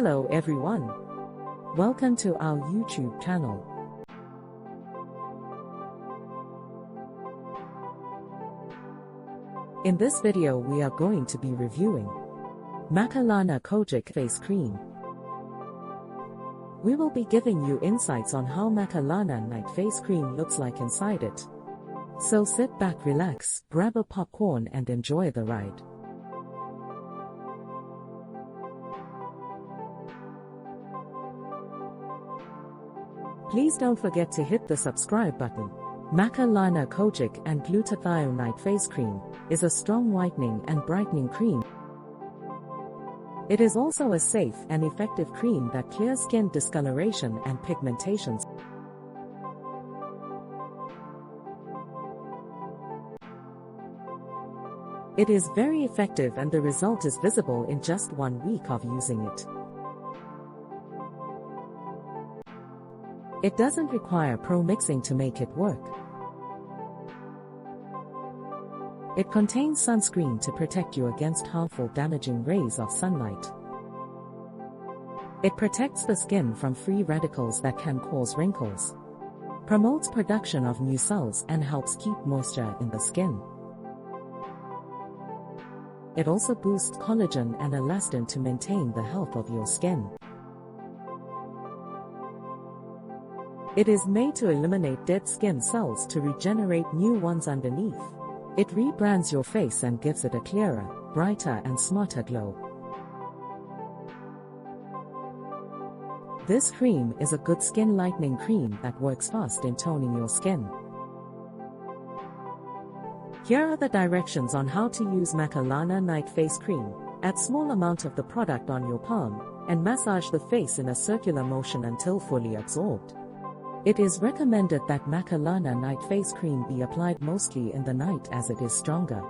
Hello everyone. Welcome to our YouTube channel. In this video we are going to be reviewing Macalana Kojic Face Cream. We will be giving you insights on how Macalana Night Face Cream looks like inside it. So sit back, relax, grab a popcorn and enjoy the ride. Please don't forget to hit the subscribe button. Macalana Kojic and Glutathione Night Face Cream is a strong whitening and brightening cream. It is also a safe and effective cream that clears skin discoloration and pigmentations. It is very effective and the result is visible in just 1 week of using it. It doesn't require pro-mixing to make it work. It contains sunscreen to protect you against harmful damaging rays of sunlight. It protects the skin from free radicals that can cause wrinkles, promotes production of new cells and helps keep moisture in the skin. It also boosts collagen and elastin to maintain the health of your skin. It is made to eliminate dead skin cells to regenerate new ones underneath. It rebrands your face and gives it a clearer, brighter and smarter glow. This cream is a good skin lightening cream that works fast in toning your skin. Here are the directions on how to use Macalana Night Face Cream. Add small amount of the product on your palm and massage the face in a circular motion until fully absorbed. It is recommended that Macalana Night Face Cream be applied mostly in the night as it is stronger.